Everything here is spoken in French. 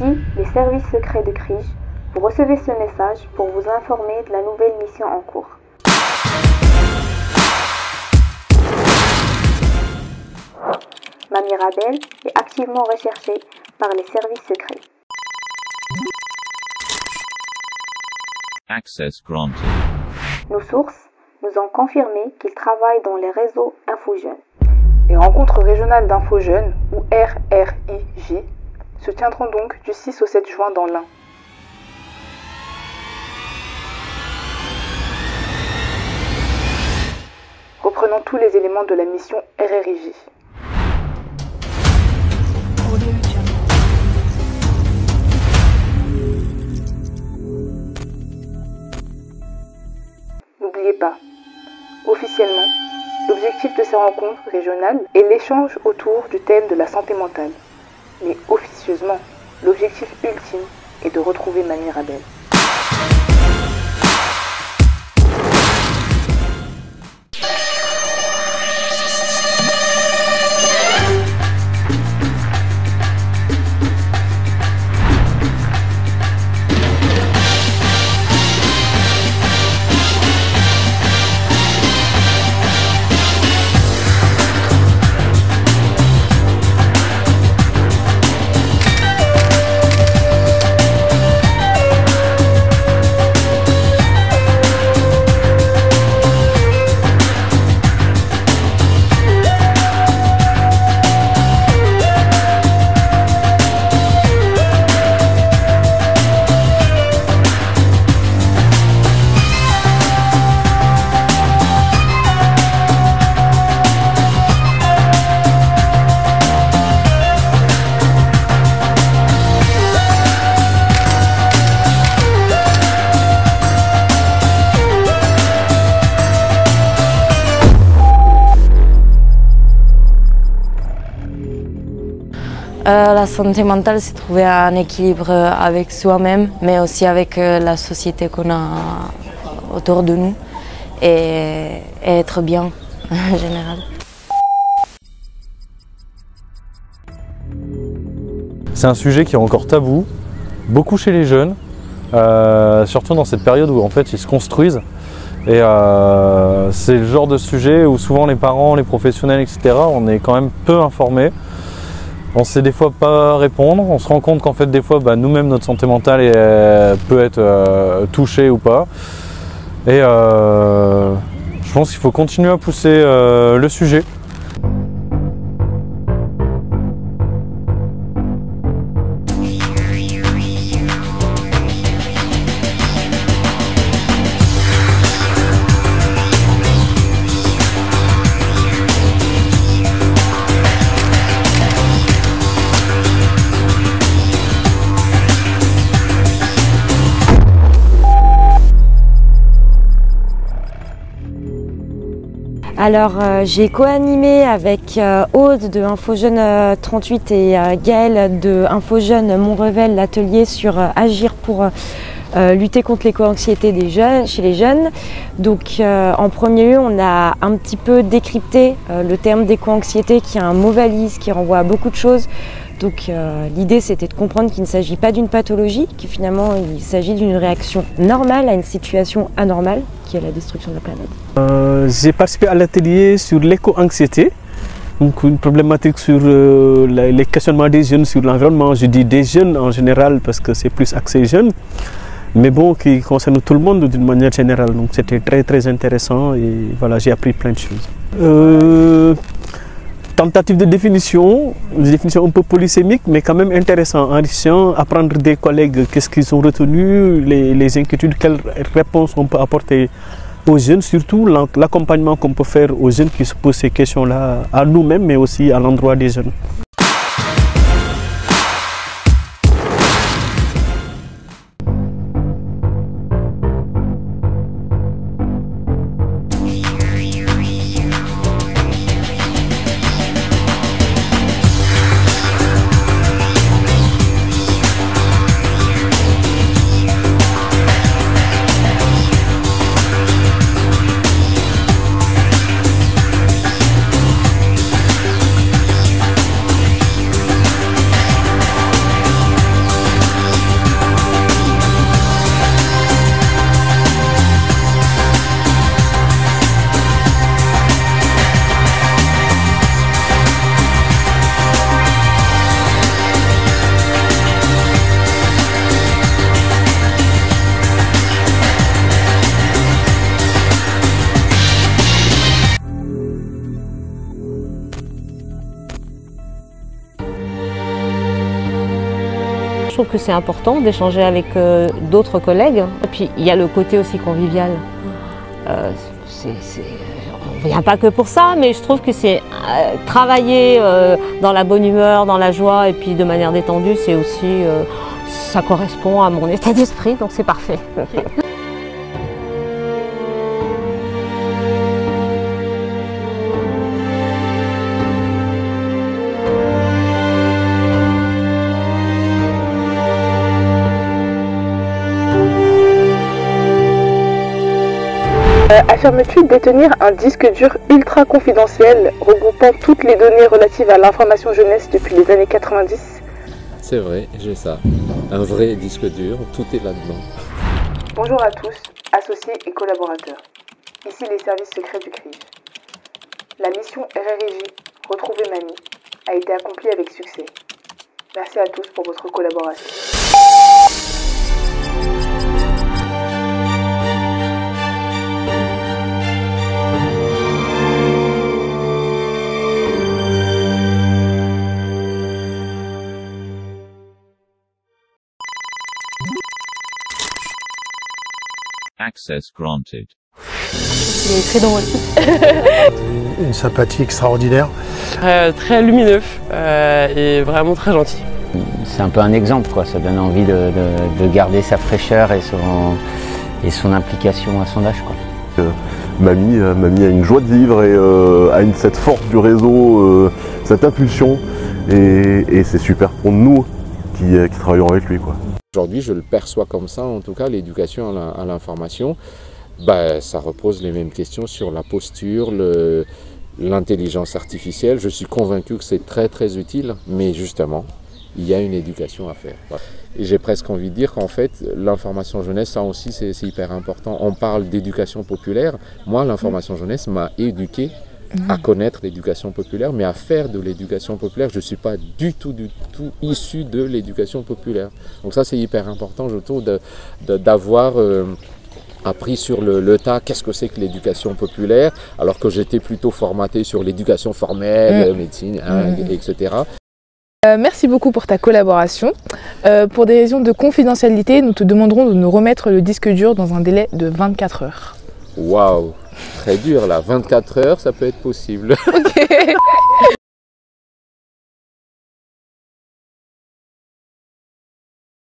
Ici, les services secrets de Crij. Vous recevez ce message pour vous informer de la nouvelle mission en cours. Mamie Rabel est activement recherchée par les services secrets. Access granted. Nos sources nous ont confirmé qu'il travaille dans les réseaux InfoJeunes. Les rencontres régionales d'InfoJeunes, ou RRIJ, se tiendront donc du 6 au 7 juin dans l'Ain. Reprenons tous les éléments de la mission RRIJ. N'oubliez pas, officiellement, l'objectif de ces rencontres régionales est l'échange autour du thème de la santé mentale. Mais officieusement, l'objectif ultime est de retrouver Mamie Rabel. La santé mentale, c'est trouver un équilibre avec soi-même, mais aussi avec la société qu'on a autour de nous et être bien en général. C'est un sujet qui est encore tabou, beaucoup chez les jeunes, surtout dans cette période où en fait ils se construisent. Et c'est le genre de sujet où souvent les parents, les professionnels, etc. on est quand même peu informés. On sait des fois pas répondre, on se rend compte qu'en fait des fois nous-mêmes notre santé mentale peut être touchée ou pas. Et je pense qu'il faut continuer à pousser le sujet. Alors j'ai co-animé avec Aude de InfoJeunes 38 et Gaëlle de InfoJeunes Montrevel l'atelier sur agir pour lutter contre l'éco-anxiété chez les jeunes. Donc en premier lieu, on a un petit peu décrypté le terme d'éco-anxiété qui est un mot valise qui renvoie à beaucoup de choses. Donc l'idée c'était de comprendre qu'il ne s'agit pas d'une pathologie, que finalement il s'agit d'une réaction normale à une situation anormale qui est la destruction de la planète. J'ai participé à l'atelier sur l'éco-anxiété, donc une problématique sur les questionnements des jeunes sur l'environnement. Je dis des jeunes en général parce que c'est plus axé jeunes, mais bon, qui concerne tout le monde d'une manière générale. Donc c'était très intéressant et voilà, j'ai appris plein de choses. Tentative de définition, une définition un peu polysémique, mais quand même intéressant, enrichissant, apprendre des collègues qu'est-ce qu'ils ont retenu, les inquiétudes, quelles réponses on peut apporter aux jeunes, surtout l'accompagnement qu'on peut faire aux jeunes qui se posent ces questions-là à nous-mêmes, mais aussi à l'endroit des jeunes. je trouve que c'est important d'échanger avec d'autres collègues. Et puis il y a le côté aussi convivial. On ne vient pas que pour ça, mais je trouve que c'est travailler dans la bonne humeur, dans la joie et puis de manière détendue, c'est aussi, ça correspond à mon état d'esprit, donc c'est parfait. Affirmes-tu détenir un disque dur ultra confidentiel regroupant toutes les données relatives à l'information jeunesse depuis les années 90? C'est vrai, j'ai ça. Un vrai disque dur, tout est là-dedans. Bonjour à tous, associés et collaborateurs. Ici les services secrets du CRIJ. La mission RRIJ, Retrouver Mamie, a été accomplie avec succès. Merci à tous pour votre collaboration. Access granted. Il est très drôle. Une sympathie extraordinaire. Très lumineux et vraiment très gentil. C'est un peu un exemple, quoi. Ça donne envie de garder sa fraîcheur et son implication à son âge, quoi. Mamie a une joie de vivre et a cette force du réseau, cette impulsion et c'est super pour nous qui travaillons avec lui, quoi. Aujourd'hui, je le perçois comme ça, en tout cas, l'éducation à l'information, ça repose les mêmes questions sur la posture, l'intelligence artificielle. Je suis convaincu que c'est très très utile, mais justement, il y a une éducation à faire. Et j'ai presque envie de dire qu'en fait, l'information jeunesse, ça aussi, c'est hyper important. On parle d'éducation populaire. Moi, l'information jeunesse m'a éduqué à connaître l'éducation populaire, mais à faire de l'éducation populaire, je ne suis pas du tout issu de l'éducation populaire. Donc ça, c'est hyper important, je trouve, d'avoir appris sur le tas qu'est-ce que c'est que l'éducation populaire, alors que j'étais plutôt formaté sur l'éducation formelle, médecine, etc. Merci beaucoup pour ta collaboration. Pour des raisons de confidentialité, nous te demanderons de nous remettre le disque dur dans un délai de 24 heures. Waouh, très dur là, 24 heures, ça peut être possible.